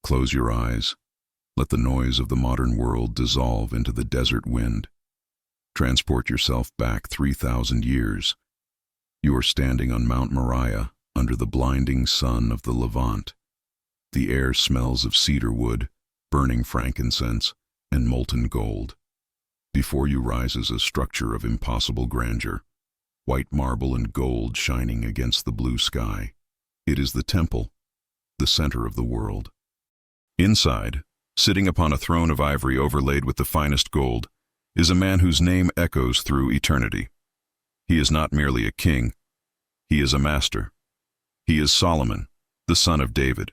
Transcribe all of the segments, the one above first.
Close your eyes. Let the noise of the modern world dissolve into the desert wind. Transport yourself back 3,000 years. You are standing on Mount Moriah under the blinding sun of the Levant. The air smells of cedar wood, burning frankincense, and molten gold. Before you rises a structure of impossible grandeur, white marble and gold shining against the blue sky. It is the temple, the center of the world. Inside, sitting upon a throne of ivory overlaid with the finest gold, is a man whose name echoes through eternity. He is not merely a king, he is a master. He is Solomon, the son of David.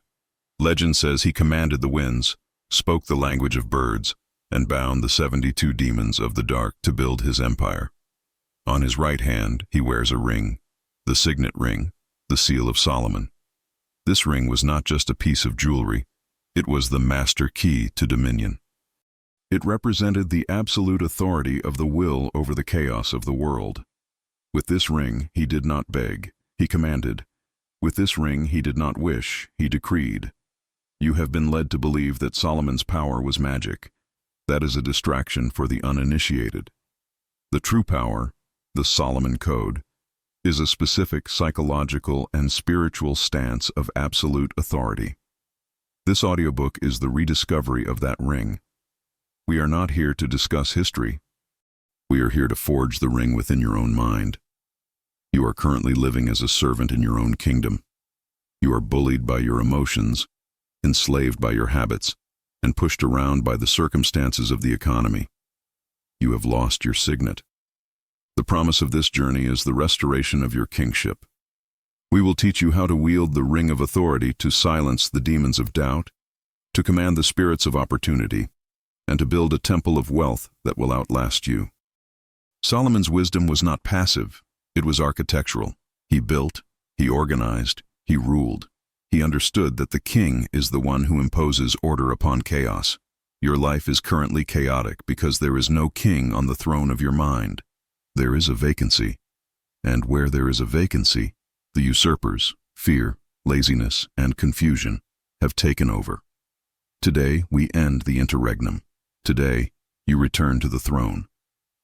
Legend says he commanded the winds, spoke the language of birds, and bound the 72 demons of the dark to build his empire. On his right hand he wears a ring, the signet ring, the seal of Solomon. This ring was not just a piece of jewelry, it was the master key to dominion. It represented the absolute authority of the will over the chaos of the world. With this ring he did not beg, he commanded. With this ring he did not wish, he decreed. You have been led to believe that Solomon's power was magic. That is a distraction for the uninitiated. The true power, the Solomon Code, is a specific psychological and spiritual stance of absolute authority. This audiobook is the rediscovery of that ring. We are not here to discuss history. We are here to forge the ring within your own mind. You are currently living as a servant in your own kingdom. You are bullied by your emotions, enslaved by your habits, and pushed around by the circumstances of the economy. You have lost your signet. The promise of this journey is the restoration of your kingship. We will teach you how to wield the ring of authority to silence the demons of doubt, to command the spirits of opportunity, and to build a temple of wealth that will outlast you. Solomon's wisdom was not passive, it was architectural. He built, he organized, he ruled. He understood that the king is the one who imposes order upon chaos. Your life is currently chaotic because there is no king on the throne of your mind. There is a vacancy, and where there is a vacancy, the usurpers, fear, laziness, and confusion have taken over. Today, we end the interregnum. Today, you return to the throne.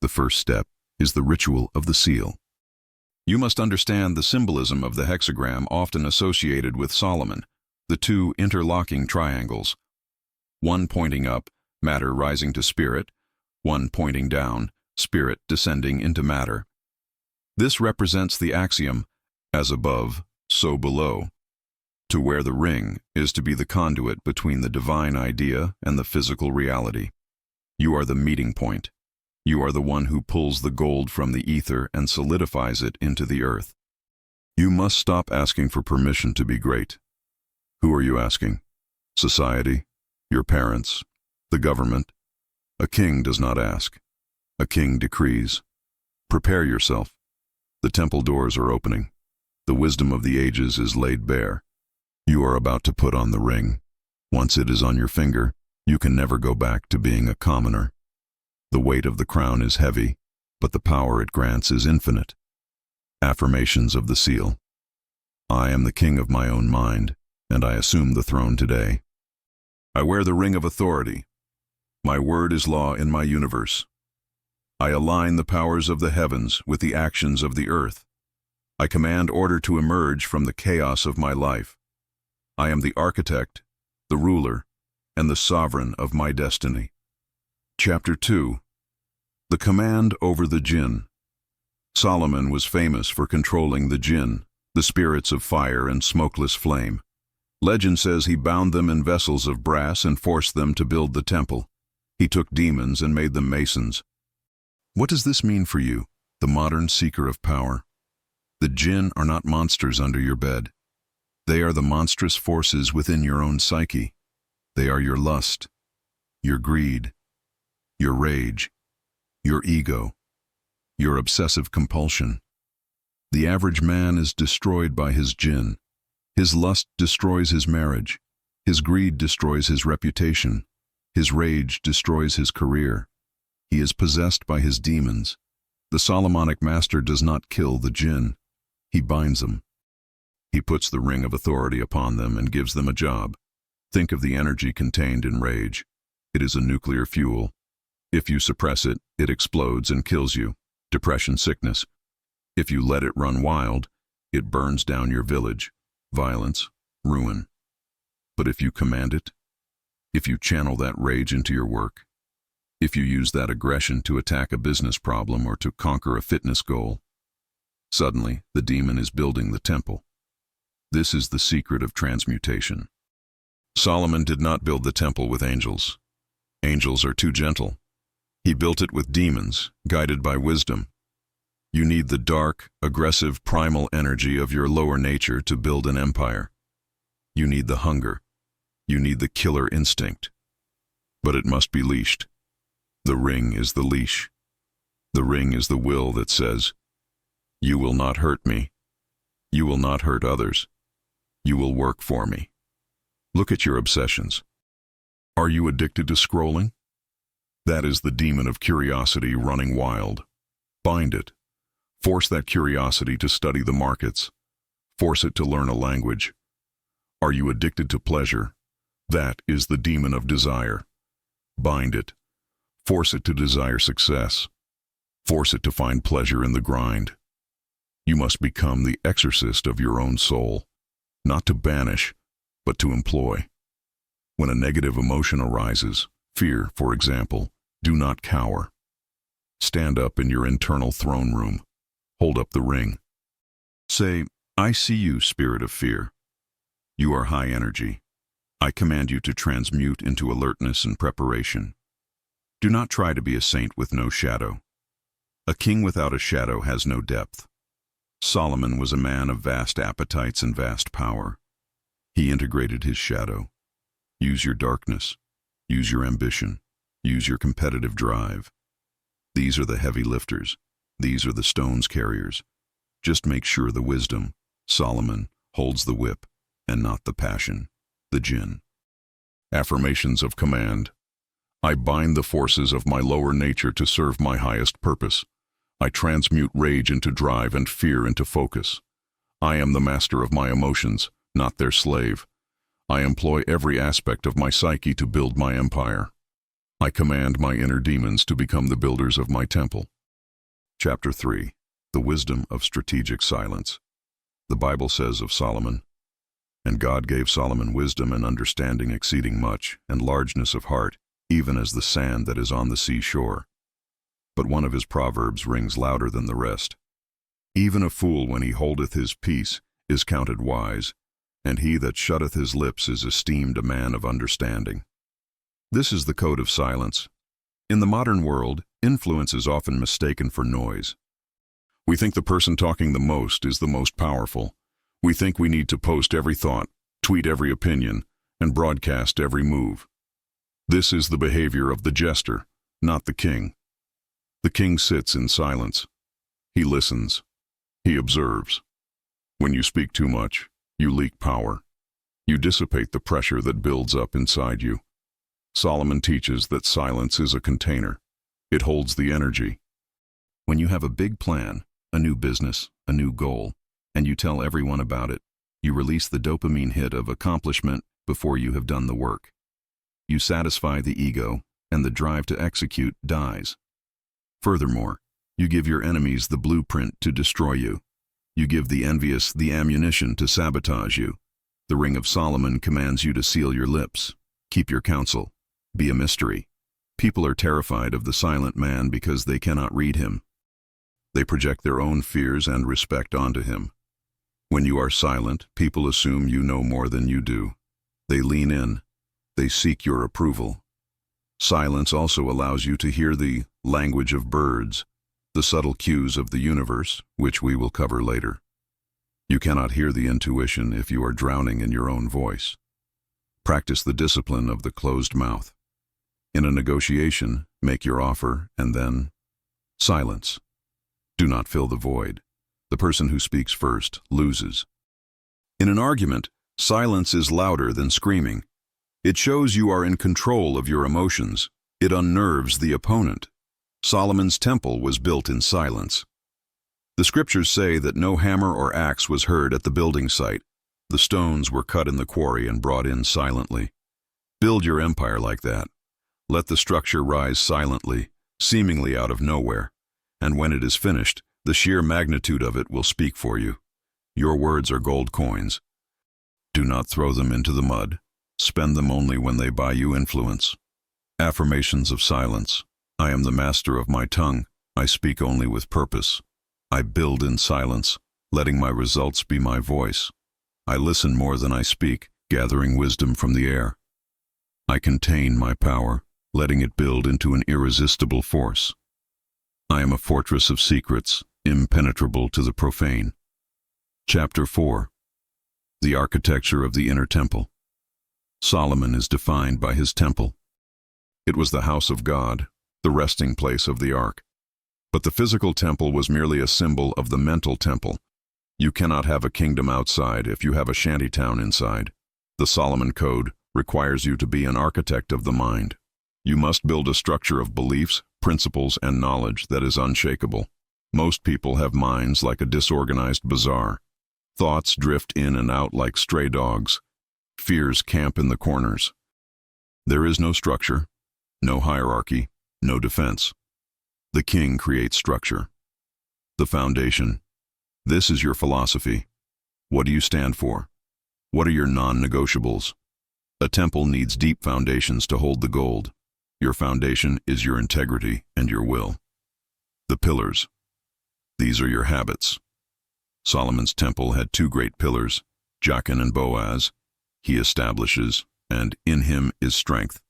The first step is the ritual of the seal. You must understand the symbolism of the hexagram often associated with Solomon, the two interlocking triangles. One pointing up, matter rising to spirit, one pointing down, spirit descending into matter. This represents the axiom, as above, so below. To wear the ring is to be the conduit between the divine idea and the physical reality. You are the meeting point. You are the one who pulls the gold from the ether and solidifies it into the earth. You must stop asking for permission to be great. Who are you asking? Society? Your parents? The government? A king does not ask. A king decrees. Prepare yourself. The temple doors are opening. The wisdom of the ages is laid bare. You are about to put on the ring. Once it is on your finger, you can never go back to being a commoner. The weight of the crown is heavy, but the power it grants is infinite. Affirmations of the seal. I am the king of my own mind, and I assume the throne today. I wear the ring of authority. My word is law in my universe. I align the powers of the heavens with the actions of the earth. I command order to emerge from the chaos of my life. I am the architect, the ruler, and the sovereign of my destiny. Chapter 2. The Command over the Djinn. Solomon was famous for controlling the Djinn, the spirits of fire and smokeless flame. Legend says he bound them in vessels of brass and forced them to build the temple. He took demons and made them masons. What does this mean for you, the modern seeker of power? The Djinn are not monsters under your bed. They are the monstrous forces within your own psyche. They are your lust, your greed, your rage, your ego, your obsessive compulsion. The average man is destroyed by his Djinn. His lust destroys his marriage. His greed destroys his reputation. His rage destroys his career. He is possessed by his demons. The Solomonic master does not kill the Djinn. He binds them. He puts the ring of authority upon them and gives them a job. Think of the energy contained in rage. It is a nuclear fuel. If you suppress it, it explodes and kills you. Depression, sickness. If you let it run wild, it burns down your village. Violence, ruin. But if you command it, if you channel that rage into your work, if you use that aggression to attack a business problem or to conquer a fitness goal, suddenly the demon is building the temple. This is the secret of transmutation. Solomon did not build the temple with angels. Angels are too gentle. He built it with demons, guided by wisdom. You need the dark, aggressive, primal energy of your lower nature to build an empire. You need the hunger. You need the killer instinct. But it must be leashed. The ring is the leash. The ring is the will that says, "You will not hurt me. You will not hurt others. You will work for me." Look at your obsessions. Are you addicted to scrolling? That is the demon of curiosity running wild. Bind it. Force that curiosity to study the markets. Force it to learn a language. Are you addicted to pleasure? That is the demon of desire. Bind it. Force it to desire success. Force it to find pleasure in the grind. You must become the exorcist of your own soul, not to banish, but to employ. When a negative emotion arises, fear, for example, do not cower. Stand up in your internal throne room. Hold up the ring. Say, "I see you, spirit of fear. You are high energy. I command you to transmute into alertness and preparation. Do not try to be a saint with no shadow. A king without a shadow has no depth. Solomon was a man of vast appetites and vast power. He integrated his shadow. Use your darkness. Use your ambition. Use your competitive drive. These are the heavy lifters. These are the stones carriers. Just make sure the wisdom, Solomon, holds the whip, and not the passion, the Djinn. Affirmations of command. I bind the forces of my lower nature to serve my highest purpose. I transmute rage into drive and fear into focus. I am the master of my emotions, not their slave. I employ every aspect of my psyche to build my empire. I command my inner demons to become the builders of my temple. Chapter 3. The Wisdom of Strategic Silence. The Bible says of Solomon, "And God gave Solomon wisdom and understanding exceeding much, and largeness of heart, even as the sand that is on the seashore. But one of his proverbs rings louder than the rest. Even a fool, when he holdeth his peace, is counted wise, and he that shutteth his lips is esteemed a man of understanding." This is the code of silence. In the modern world, influence is often mistaken for noise. We think the person talking the most is the most powerful. We think we need to post every thought, tweet every opinion, and broadcast every move. This is the behavior of the jester, not the king. The king sits in silence. He listens. He observes. When you speak too much, you leak power. You dissipate the pressure that builds up inside you. Solomon teaches that silence is a container. It holds the energy. When you have a big plan, a new business, a new goal, and you tell everyone about it, you release the dopamine hit of accomplishment before you have done the work. You satisfy the ego, and the drive to execute dies. Furthermore, you give your enemies the blueprint to destroy you. You give the envious the ammunition to sabotage you. The Ring of Solomon commands you to seal your lips, keep your counsel, be a mystery. People are terrified of the silent man because they cannot read him. They project their own fears and respect onto him. When you are silent, people assume you know more than you do. They lean in. They seek your approval. Silence also allows you to hear the language of birds, the subtle cues of the universe, which we will cover later. You cannot hear the intuition if you are drowning in your own voice. Practice the discipline of the closed mouth. In a negotiation, make your offer and then silence. Do not fill the void. The person who speaks first loses. In an argument, silence is louder than screaming. It shows you are in control of your emotions. It unnerves the opponent. Solomon's temple was built in silence. The scriptures say that no hammer or axe was heard at the building site. The stones were cut in the quarry and brought in silently. Build your empire like that. Let the structure rise silently, seemingly out of nowhere, and when it is finished, the sheer magnitude of it will speak for you. Your words are gold coins. Do not throw them into the mud. Spend them only when they buy you influence. Affirmations of silence. I am the master of my tongue. I speak only with purpose. I build in silence, letting my results be my voice. I listen more than I speak, gathering wisdom from the air. I contain my power, letting it build into an irresistible force. I am a fortress of secrets, impenetrable to the profane. Chapter 4. The architecture of the inner temple. Solomon is defined by his temple. It was the house of God, the resting place of the ark. But the physical temple was merely a symbol of the mental temple. You cannot have a kingdom outside if you have a shantytown inside. The Solomon Code requires you to be an architect of the mind. You must build a structure of beliefs, principles, and knowledge that is unshakable. Most people have minds like a disorganized bazaar. Thoughts drift in and out like stray dogs. Fears camp in the corners. There is no structure, no hierarchy, no defense. The king creates structure. The foundation. This is your philosophy. What do you stand for? What are your non-negotiables? A temple needs deep foundations to hold the gold. Your foundation is your integrity and your will. The pillars. These are your habits. Solomon's temple had two great pillars, Jachin and Boaz. He establishes, and in him is strength.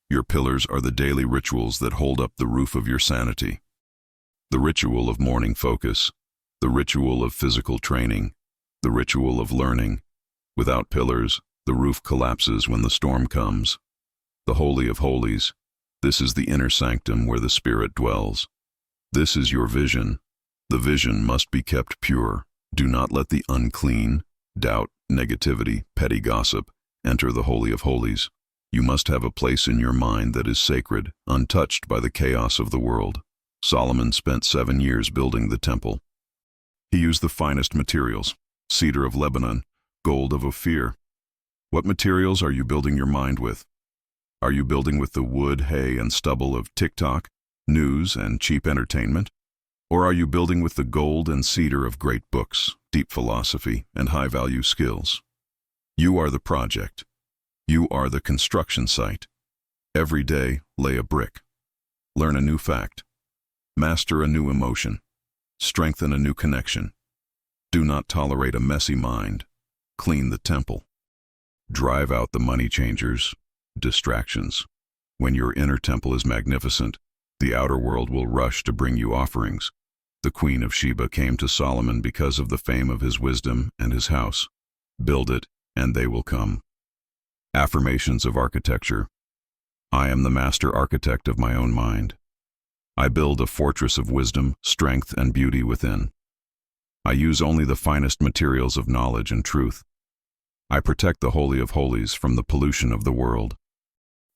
Your pillars are the daily rituals that hold up the roof of your sanity. The ritual of morning focus, the ritual of physical training, the ritual of learning. Without pillars, the roof collapses when the storm comes. The Holy of Holies. This is the inner sanctum where the Spirit dwells. This is your vision. The vision must be kept pure. Do not let the unclean, doubt, negativity, petty gossip enter the Holy of Holies. You must have a place in your mind that is sacred, untouched by the chaos of the world. Solomon spent 7 years building the temple. He used the finest materials, cedar of Lebanon, gold of Ophir. What materials are you building your mind with? Are you building with the wood, hay, and stubble of TikTok, news, and cheap entertainment? Or are you building with the gold and cedar of great books, deep philosophy, and high-value skills? You are the project. You are the construction site. Every day, lay a brick. Learn a new fact. Master a new emotion. Strengthen a new connection. Do not tolerate a messy mind. Clean the temple. Drive out the money changers, distractions. When your inner temple is magnificent, the outer world will rush to bring you offerings. The Queen of Sheba came to Solomon because of the fame of his wisdom and his house. Build it, and they will come. Affirmations of architecture. I am the master architect of my own mind. I build a fortress of wisdom, strength, and beauty within. I use only the finest materials of knowledge and truth. I protect the Holy of Holies from the pollution of the world.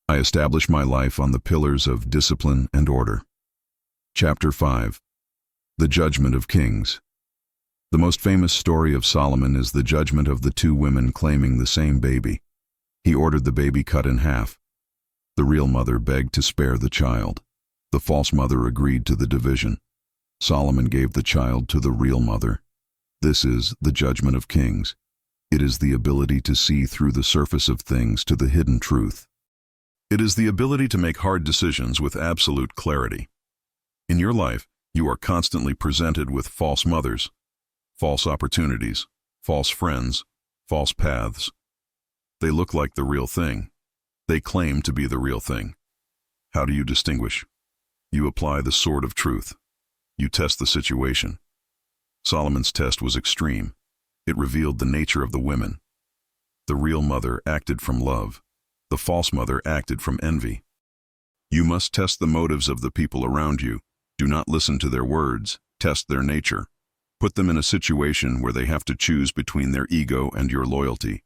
I establish my life on the pillars of discipline and order. Chapter 5. The Judgment of Kings. The most famous story of Solomon is the judgment of the two women claiming the same baby. He ordered the baby cut in half. The real mother begged to spare the child. The false mother agreed to the division. Solomon gave the child to the real mother. This is the judgment of kings. It is the ability to see through the surface of things to the hidden truth. It is the ability to make hard decisions with absolute clarity. In your life, you are constantly presented with false mothers, false opportunities, false friends, false paths. They look like the real thing. They claim to be the real thing. How do you distinguish? You apply the sword of truth. You test the situation. Solomon's test was extreme. It revealed the nature of the women. The real mother acted from love. The false mother acted from envy. You must test the motives of the people around you. Do not listen to their words. Test their nature. Put them in a situation where they have to choose between their ego and your loyalty.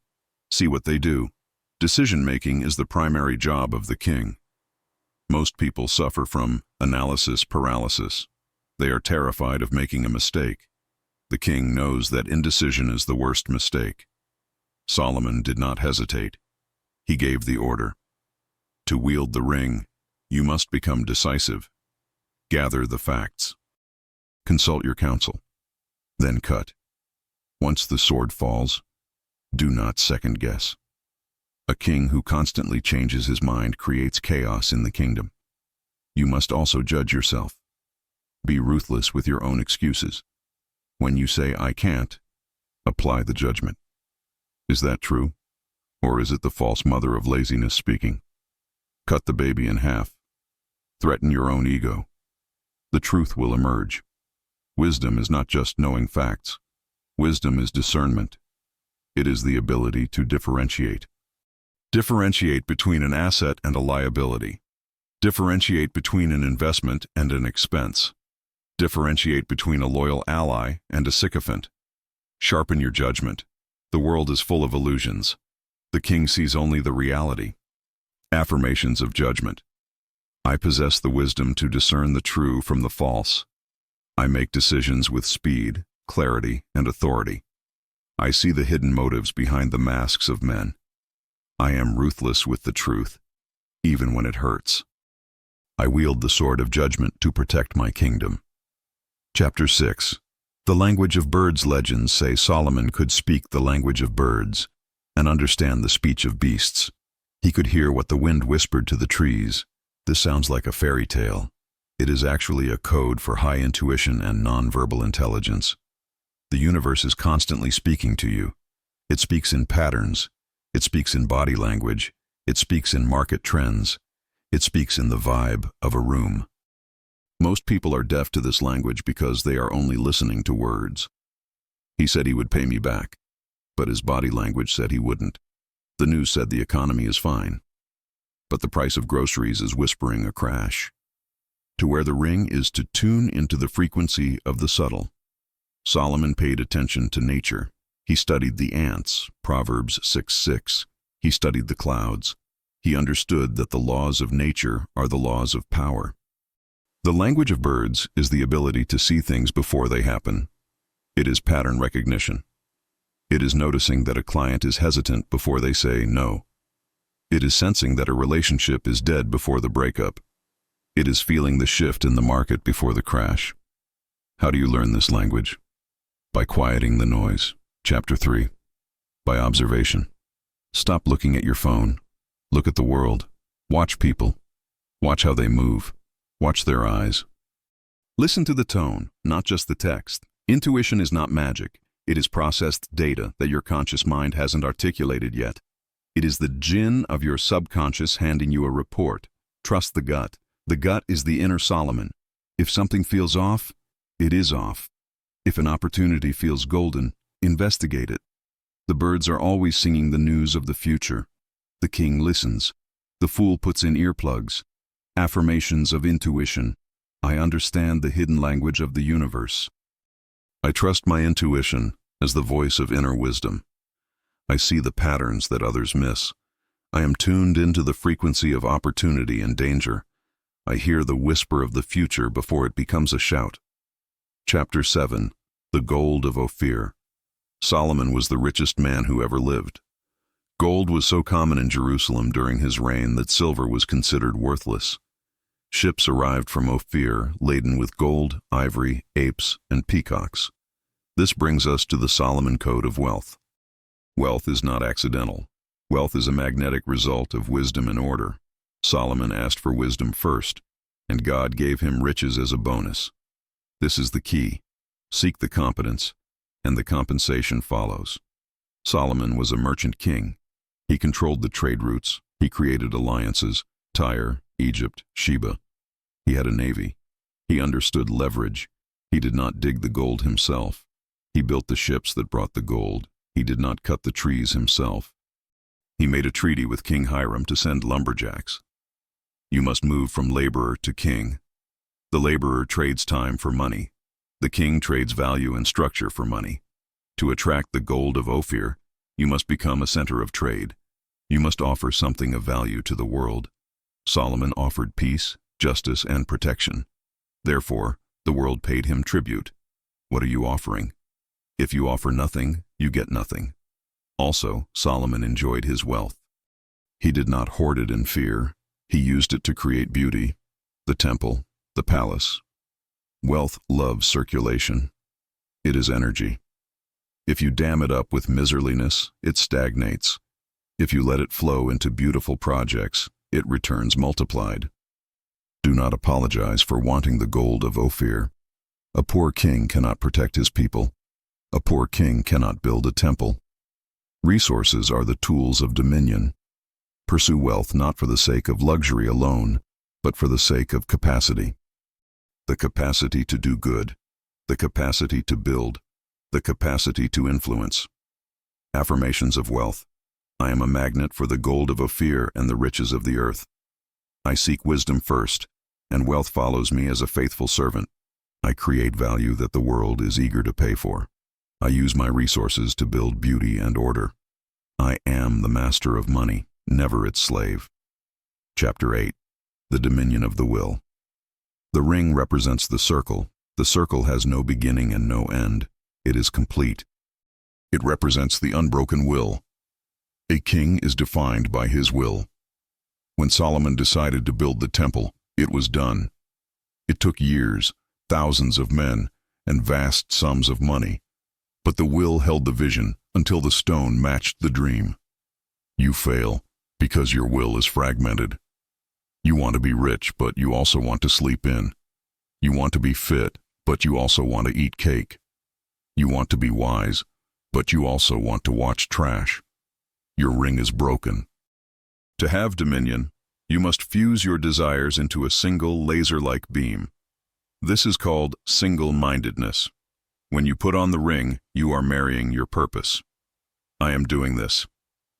See what they do. Decision-making is the primary job of the king. Most people suffer from analysis paralysis. They are terrified of making a mistake. The king knows that indecision is the worst mistake. Solomon did not hesitate. He gave the order. To wield the ring, you must become decisive. Gather the facts. Consult your counsel. Then cut. Once the sword falls, do not second guess. A king who constantly changes his mind creates chaos in the kingdom. You must also judge yourself. Be ruthless with your own excuses. When you say, "I can't," apply the judgment. Is that true? Or is it the false mother of laziness speaking? Cut the baby in half. Threaten your own ego. The truth will emerge. Wisdom is not just knowing facts. Wisdom is discernment. It is the ability to differentiate. Differentiate between an asset and a liability. Differentiate between an investment and an expense. Differentiate between a loyal ally and a sycophant. Sharpen your judgment. The world is full of illusions. The king sees only the reality. Affirmations of judgment. I possess the wisdom to discern the true from the false. I make decisions with speed, clarity, and authority. I see the hidden motives behind the masks of men. I am ruthless with the truth, even when it hurts. I wield the sword of judgment to protect my kingdom. Chapter 6. The language of birds. Legends say Solomon could speak the language of birds and understand the speech of beasts. He could hear what the wind whispered to the trees. This sounds like a fairy tale. It is actually a code for high intuition and nonverbal intelligence. The universe is constantly speaking to you. It speaks in patterns. It speaks in body language. It speaks in market trends. It speaks in the vibe of a room. Most people are deaf to this language because they are only listening to words. He said he would pay me back, but his body language said he wouldn't. The news said the economy is fine, but the price of groceries is whispering a crash. To wear the ring is to tune into the frequency of the subtle. Solomon paid attention to nature. He studied the ants, Proverbs 6:6. He studied the clouds. He understood that the laws of nature are the laws of power. The language of birds is the ability to see things before they happen. It is pattern recognition. It is noticing that a client is hesitant before they say no. It is sensing that a relationship is dead before the breakup. It is feeling the shift in the market before the crash. How do you learn this language? By quieting the noise. Chapter 3. By observation. Stop looking at your phone. Look at the world. Watch people. Watch how they move. Watch their eyes. Listen to the tone, not just the text. Intuition is not magic. It is processed data that your conscious mind hasn't articulated yet. It is the Djinn of your subconscious handing you a report. Trust the gut. The gut is the inner Solomon. If something feels off, it is off. If an opportunity feels golden, investigate it. The birds are always singing the news of the future. The king listens. The fool puts in earplugs. Affirmations of intuition. I understand the hidden language of the universe. I trust my intuition as the voice of inner wisdom. I see the patterns that others miss. I am tuned into the frequency of opportunity and danger. I hear the whisper of the future before it becomes a shout. Chapter 7. The Gold of Ophir. Solomon was the richest man who ever lived. Gold was so common in Jerusalem during his reign that silver was considered worthless. Ships arrived from Ophir laden with gold, ivory, apes, and peacocks. This brings us to the Solomon Code of Wealth. Wealth is not accidental. Wealth is a magnetic result of wisdom and order. Solomon asked for wisdom first, and God gave him riches as a bonus. This is the key. Seek the competence, and the compensation follows. Solomon was a merchant king. He controlled the trade routes. He created alliances, Tyre, Egypt, Sheba. He had a navy. He understood leverage. He did not dig the gold himself. He built the ships that brought the gold. He did not cut the trees himself. He made a treaty with King Hiram to send lumberjacks. You must move from laborer to king. The laborer trades time for money. The king trades value and structure for money. To attract the gold of Ophir, you must become a center of trade. You must offer something of value to the world. Solomon offered peace, justice, and protection. Therefore, the world paid him tribute. What are you offering? If you offer nothing, you get nothing. Also, Solomon enjoyed his wealth. He did not hoard it in fear. He used it to create beauty, the temple, the palace. Wealth loves circulation. It is energy. If you dam it up with miserliness, it stagnates. If you let it flow into beautiful projects, it returns multiplied. Do not apologize for wanting the gold of Ophir. A poor king cannot protect his people. A poor king cannot build a temple. Resources are the tools of dominion. Pursue wealth not for the sake of luxury alone, but for the sake of capacity. The capacity to do good, the capacity to build, the capacity to influence. Affirmations of wealth. I am a magnet for the gold of Ophir and the riches of the earth. I seek wisdom first, and wealth follows me as a faithful servant. I create value that the world is eager to pay for. I use my resources to build beauty and order. I am the master of money, never its slave. Chapter 8. The Dominion of the Will. The ring represents the circle. The circle has no beginning and no end. It is complete. It represents the unbroken will. A king is defined by his will. When Solomon decided to build the temple, it was done. It took years, thousands of men, and vast sums of money. But the will held the vision until the stone matched the dream. You fail because your will is fragmented. You want to be rich, but you also want to sleep in. You want to be fit, but you also want to eat cake. You want to be wise, but you also want to watch trash. Your ring is broken. To have dominion, you must fuse your desires into a single laser-like beam. This is called single-mindedness. When you put on the ring, you are marrying your purpose. I am doing this.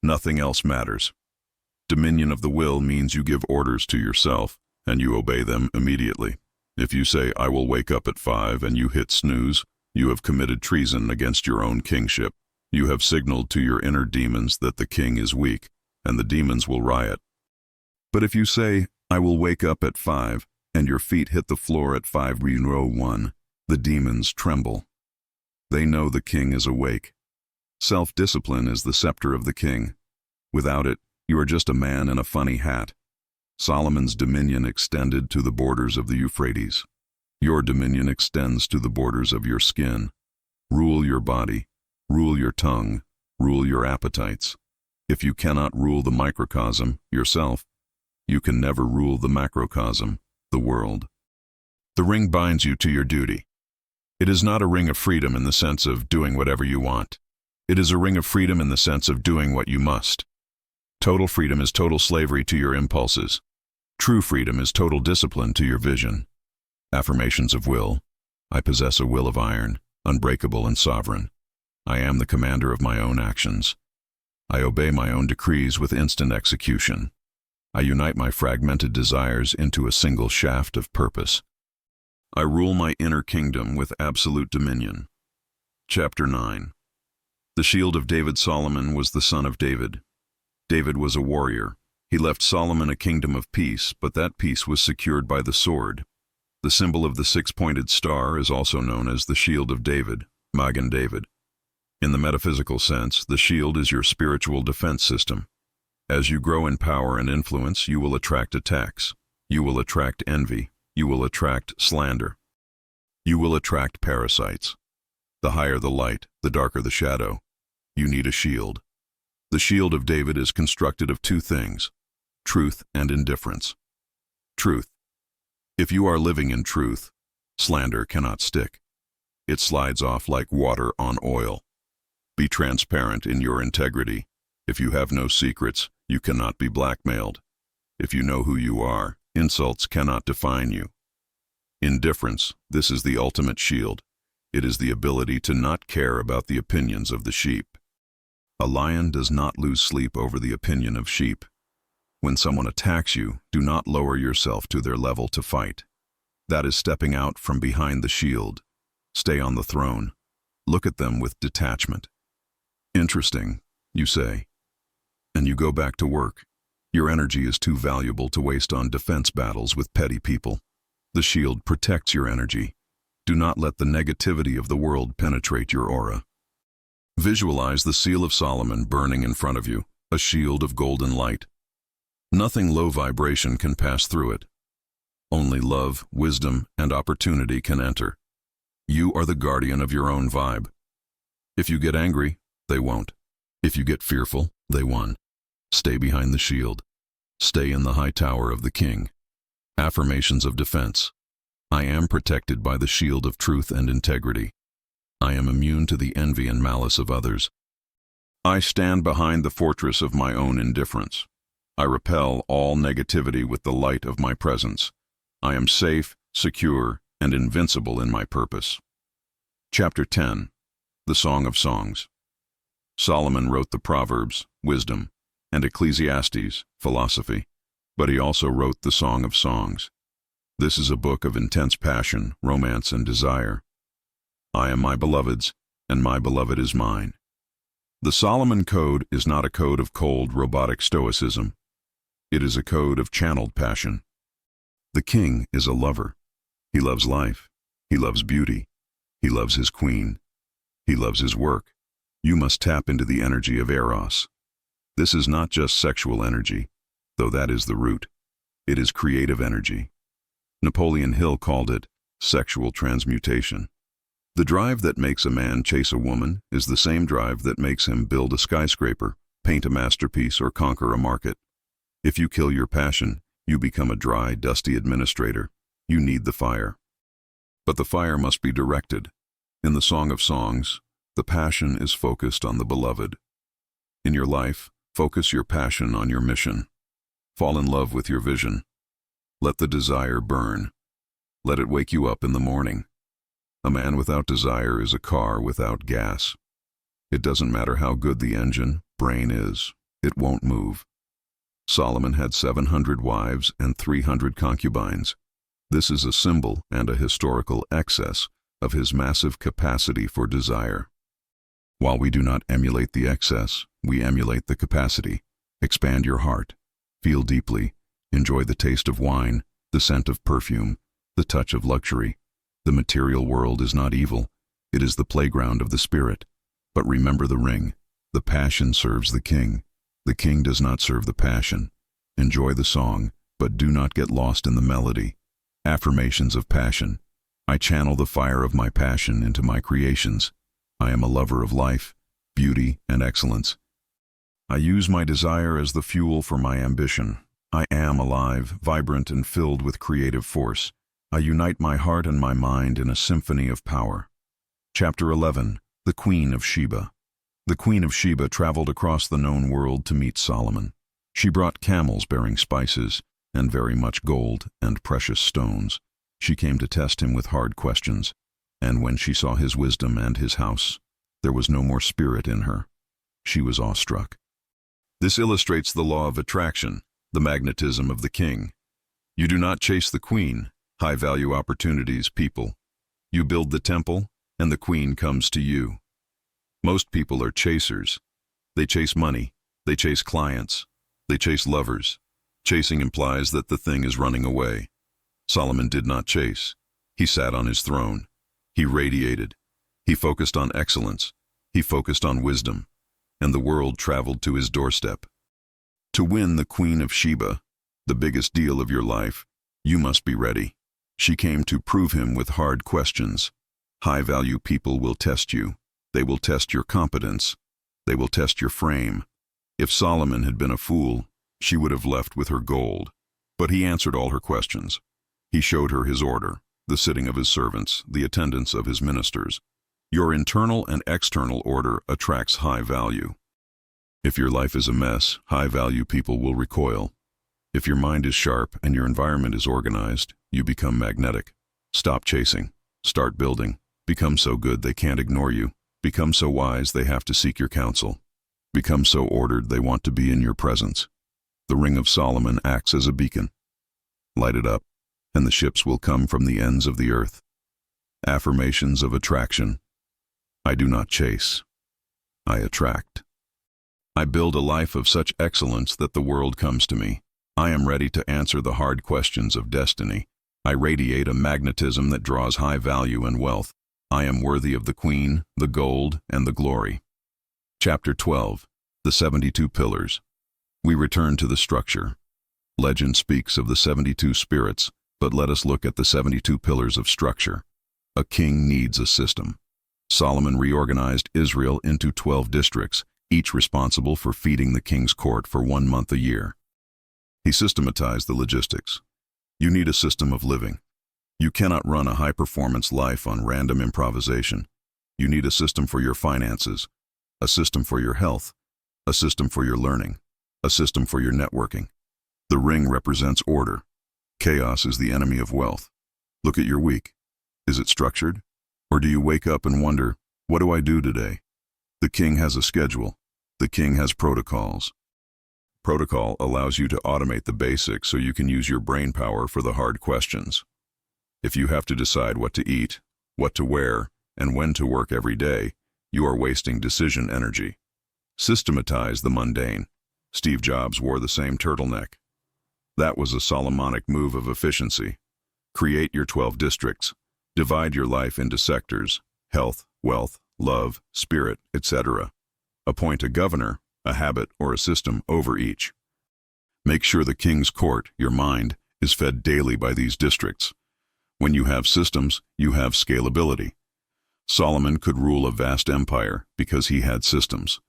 Nothing else matters. Dominion of the will means you give orders to yourself, and you obey them immediately. If you say, I will wake up at 5, and you hit snooze, you have committed treason against your own kingship. You have signaled to your inner demons that the king is weak, and the demons will riot. But if you say, I will wake up at 5, and your feet hit the floor at 5:01, the demons tremble. They know the king is awake. Self-discipline is the scepter of the king. Without it, you are just a man in a funny hat. Solomon's dominion extended to the borders of the Euphrates. Your dominion extends to the borders of your skin. Rule your body, rule your tongue, rule your appetites. If you cannot rule the microcosm, yourself, you can never rule the macrocosm, the world. The ring binds you to your duty. It is not a ring of freedom in the sense of doing whatever you want. It is a ring of freedom in the sense of doing what you must. Total freedom is total slavery to your impulses. True freedom is total discipline to your vision. Affirmations of will. I possess a will of iron, unbreakable and sovereign. I am the commander of my own actions. I obey my own decrees with instant execution. I unite my fragmented desires into a single shaft of purpose. I rule my inner kingdom with absolute dominion. Chapter 9. The shield of David. Solomon was the son of David. David was a warrior. He left Solomon a kingdom of peace, but that peace was secured by the sword. The symbol of the six-pointed star is also known as the shield of David, Magen David. In the metaphysical sense, the shield is your spiritual defense system. As you grow in power and influence, you will attract attacks. You will attract envy. You will attract slander. You will attract parasites. The higher the light, the darker the shadow. You need a shield. The shield of David is constructed of two things: truth and indifference. Truth. If you are living in truth, slander cannot stick. It slides off like water on oil. Be transparent in your integrity. If you have no secrets, you cannot be blackmailed. If you know who you are, insults cannot define you. Indifference, this is the ultimate shield. It is the ability to not care about the opinions of the sheep. A lion does not lose sleep over the opinion of sheep. When someone attacks you, do not lower yourself to their level to fight. That is stepping out from behind the shield. Stay on the throne. Look at them with detachment. Interesting, you say. And you go back to work. Your energy is too valuable to waste on defense battles with petty people. The shield protects your energy. Do not let the negativity of the world penetrate your aura. Visualize the seal of Solomon burning in front of you, a shield of golden light. Nothing low vibration can pass through it. Only love, wisdom, and opportunity can enter. You are the guardian of your own vibe. If you get angry, they won't. If you get fearful, they won. Stay behind the shield. Stay in the high tower of the king. Affirmations of defense. I am protected by the shield of truth and integrity. I am immune to the envy and malice of others. I stand behind the fortress of my own indifference. I repel all negativity with the light of my presence. I am safe, secure, and invincible in my purpose. Chapter 10. The Song of Songs. Solomon wrote the Proverbs, wisdom, and Ecclesiastes, philosophy, but he also wrote the Song of Songs. This is a book of intense passion, romance, and desire. I am my beloved's, and my beloved is mine. The Solomon Code is not a code of cold, robotic stoicism. It is a code of channeled passion. The king is a lover. He loves life. He loves beauty. He loves his queen. He loves his work. You must tap into the energy of Eros. This is not just sexual energy, though that is the root. It is creative energy. Napoleon Hill called it sexual transmutation. The drive that makes a man chase a woman is the same drive that makes him build a skyscraper, paint a masterpiece, or conquer a market. If you kill your passion, you become a dry, dusty administrator. You need the fire. But the fire must be directed. In the Song of Songs, the passion is focused on the beloved. In your life, focus your passion on your mission. Fall in love with your vision. Let the desire burn. Let it wake you up in the morning. A man without desire is a car without gas. It doesn't matter how good the engine, brain is, it won't move. Solomon had 700 wives and 300 concubines. This is a symbol and a historical excess of his massive capacity for desire. While we do not emulate the excess, we emulate the capacity. Expand your heart. Feel deeply. Enjoy the taste of wine, the scent of perfume, the touch of luxury. The material world is not evil. It is the playground of the spirit. But remember the ring. The passion serves the king. The king does not serve the passion. Enjoy the song, but do not get lost in the melody. Affirmations of passion. I channel the fire of my passion into my creations. I am a lover of life, beauty, and excellence. I use my desire as the fuel for my ambition. I am alive, vibrant, and filled with creative force. I unite my heart and my mind in a symphony of power. Chapter 11. The Queen of Sheba. The Queen of Sheba traveled across the known world to meet Solomon. She brought camels bearing spices, and very much gold and precious stones. She came to test him with hard questions, and when she saw his wisdom and his house, there was no more spirit in her. She was awestruck. This illustrates the law of attraction, the magnetism of the king. You do not chase the queen, high-value opportunities, people. You build the temple, and the queen comes to you. Most people are chasers. They chase money. They chase clients. They chase lovers. Chasing implies that the thing is running away. Solomon did not chase. He sat on his throne. He radiated. He focused on excellence. He focused on wisdom. And the world traveled to his doorstep. To win the Queen of Sheba, the biggest deal of your life, you must be ready. She came to prove him with hard questions. High-value people will test you. They will test your competence. They will test your frame. If Solomon had been a fool, she would have left with her gold. But he answered all her questions. He showed her his order, the sitting of his servants, the attendance of his ministers. Your internal and external order attracts high value. If your life is a mess, high-value people will recoil. If your mind is sharp and your environment is organized, you become magnetic. Stop chasing. Start building. Become so good they can't ignore you. Become so wise they have to seek your counsel. Become so ordered they want to be in your presence. The ring of Solomon acts as a beacon. Light it up, and the ships will come from the ends of the earth. Affirmations of attraction. I do not chase. I attract. I build a life of such excellence that the world comes to me. I am ready to answer the hard questions of destiny. I radiate a magnetism that draws high value and wealth. I am worthy of the queen, the gold, and the glory. Chapter 12. The 72 Pillars. We return to the structure. Legend speaks of the 72 spirits, but let us look at the 72 pillars of structure. A king needs a system. Solomon reorganized Israel into 12 districts, each responsible for feeding the king's court for 1 month a year. He systematized the logistics. You need a system of living. You cannot run a high-performance life on random improvisation. You need a system for your finances, a system for your health, a system for your learning, a system for your networking. The ring represents order. Chaos is the enemy of wealth. Look at your week. Is it structured? Or do you wake up and wonder, what do I do today? The king has a schedule. The king has protocols. Protocol allows you to automate the basics so you can use your brain power for the hard questions. If you have to decide what to eat, what to wear, and when to work every day, you are wasting decision energy. Systematize the mundane. Steve Jobs wore the same turtleneck. That was a Solomonic move of efficiency. Create your 12 districts. Divide your life into sectors: health, wealth, love, spirit, etc. Appoint a governor, a habit, or a system over each. Make sure the king's court, your mind, is fed daily by these districts. When you have systems, you have scalability. Solomon could rule a vast empire because he had systems.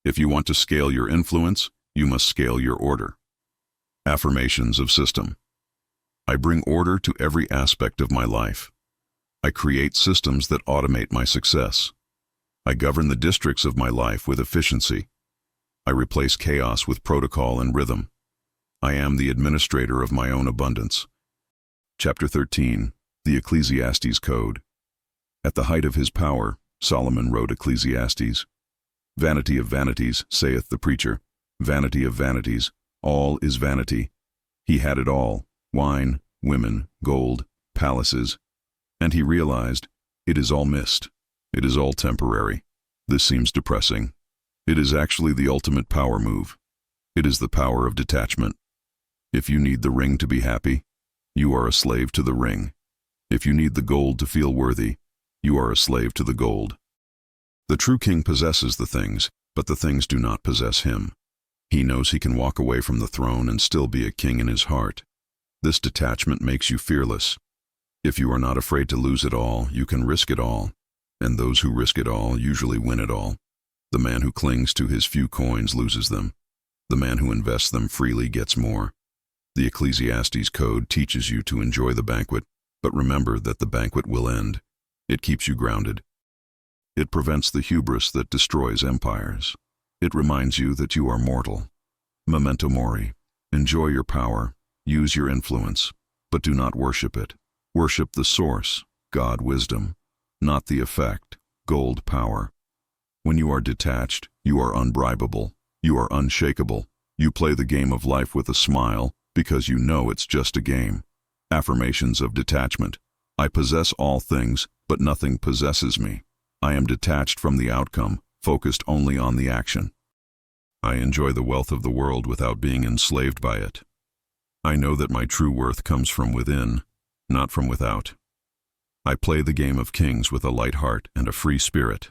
If you want to scale your influence, you must scale your order. Affirmations of system. I bring order to every aspect of my life. I create systems that automate my success. I govern the districts of my life with efficiency. I replace chaos with protocol and rhythm. I am the administrator of my own abundance. Chapter 13, the Ecclesiastes Code. At the height of his power, Solomon wrote Ecclesiastes. Vanity of vanities, saith the preacher. Vanity of vanities, all is vanity. He had it all: wine, women, gold, palaces. And he realized, it is all mist. It is all temporary. This seems depressing. It is actually the ultimate power move. It is the power of detachment. If you need the ring to be happy, you are a slave to the ring. If you need the gold to feel worthy, you are a slave to the gold. The true king possesses the things, but the things do not possess him. He knows he can walk away from the throne and still be a king in his heart. This detachment makes you fearless. If you are not afraid to lose it all, you can risk it all. And those who risk it all usually win it all. The man who clings to his few coins loses them. The man who invests them freely gets more. The Ecclesiastes Code teaches you to enjoy the banquet, but remember that the banquet will end. It keeps you grounded. It prevents the hubris that destroys empires. It reminds you that you are mortal. Memento mori. Enjoy your power. Use your influence, but do not worship it. Worship the source, God wisdom, not the effect, gold power. When you are detached, you are unbribable. You are unshakable. You play the game of life with a smile because you know it's just a game. Affirmations of detachment. I possess all things, but nothing possesses me. I am detached from the outcome, focused only on the action. I enjoy the wealth of the world without being enslaved by it. I know that my true worth comes from within, not from without. I play the game of kings with a light heart and a free spirit.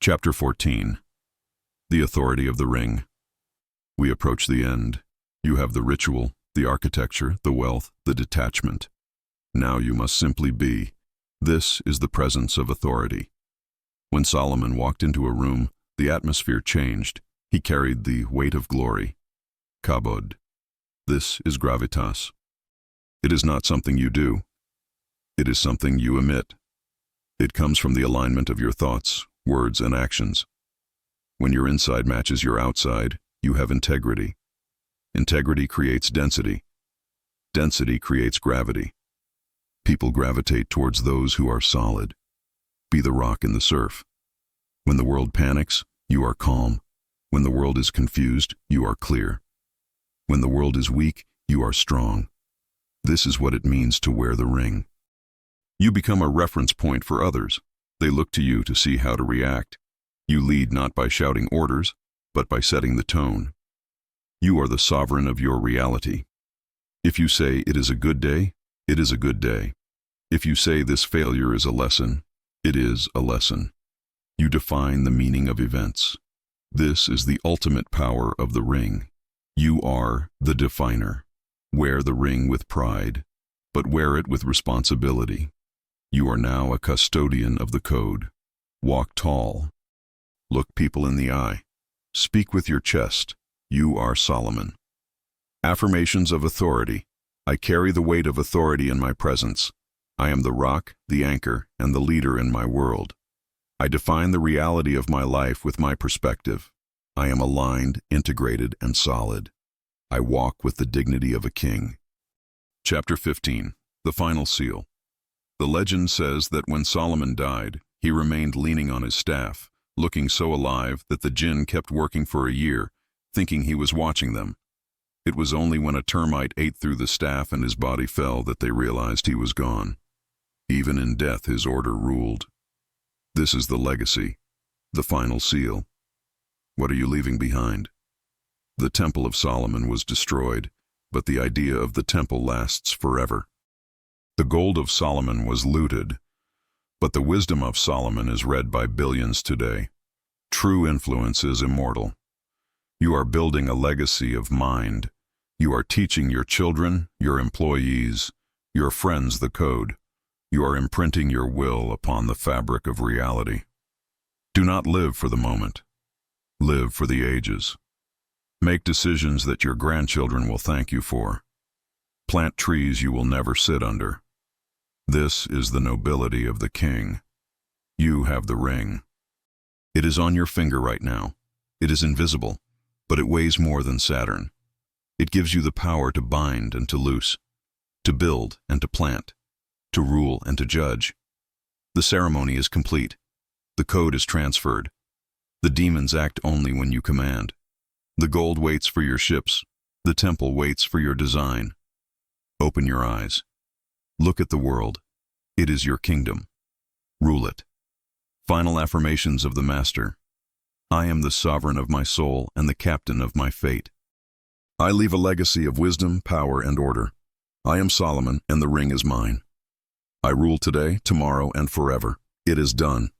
Chapter 14. The Authority of the Ring. We approach the end. You have the ritual, the architecture, the wealth, the detachment. Now you must simply be. This is the presence of authority. When Solomon walked into a room, the atmosphere changed. He carried the weight of glory. Kabod. This is gravitas. It is not something you do. It is something you emit. It comes from the alignment of your thoughts, words, and actions. When your inside matches your outside, you have integrity. Integrity creates density. Density creates gravity. People gravitate towards those who are solid. Be the rock in the surf. When the world panics, you are calm. When the world is confused, you are clear. When the world is weak, you are strong. This is what it means to wear the ring. You become a reference point for others. They look to you to see how to react. You lead not by shouting orders, but by setting the tone. You are the sovereign of your reality. If you say it is a good day, it is a good day. If you say this failure is a lesson, it is a lesson. You define the meaning of events. This is the ultimate power of the ring. You are the definer. Wear the ring with pride, but wear it with responsibility. You are now a custodian of the code. Walk tall. Look people in the eye. Speak with your chest. You are Solomon. Affirmations of authority. I carry the weight of authority in my presence. I am the rock, the anchor, and the leader in my world. I define the reality of my life with my perspective. I am aligned, integrated, and solid. I walk with the dignity of a king. Chapter 15. The Final Seal. The legend says that when Solomon died, he remained leaning on his staff, looking so alive that the Djinn kept working for a year, thinking he was watching them. It was only when a termite ate through the staff and his body fell that they realized he was gone. Even in death his order ruled. This is the legacy, the final seal. What are you leaving behind? The Temple of Solomon was destroyed, but the idea of the temple lasts forever. The gold of Solomon was looted, but the wisdom of Solomon is read by billions today. True influence is immortal. You are building a legacy of mind. You are teaching your children, your employees, your friends the code. You are imprinting your will upon the fabric of reality. Do not live for the moment. Live for the ages. Make decisions that your grandchildren will thank you for. Plant trees you will never sit under. This is the nobility of the king. You have the ring. It is on your finger right now. It is invisible, but it weighs more than Saturn. It gives you the power to bind and to loose, to build and to plant, to rule and to judge. The ceremony is complete. The code is transferred. The demons act only when you command. The gold waits for your ships. The temple waits for your design. Open your eyes. Look at the world. It is your kingdom. Rule it. Final affirmations of the Master. I am the sovereign of my soul and the captain of my fate. I leave a legacy of wisdom, power, and order. I am Solomon, and the ring is mine. I rule today, tomorrow, and forever. It is done.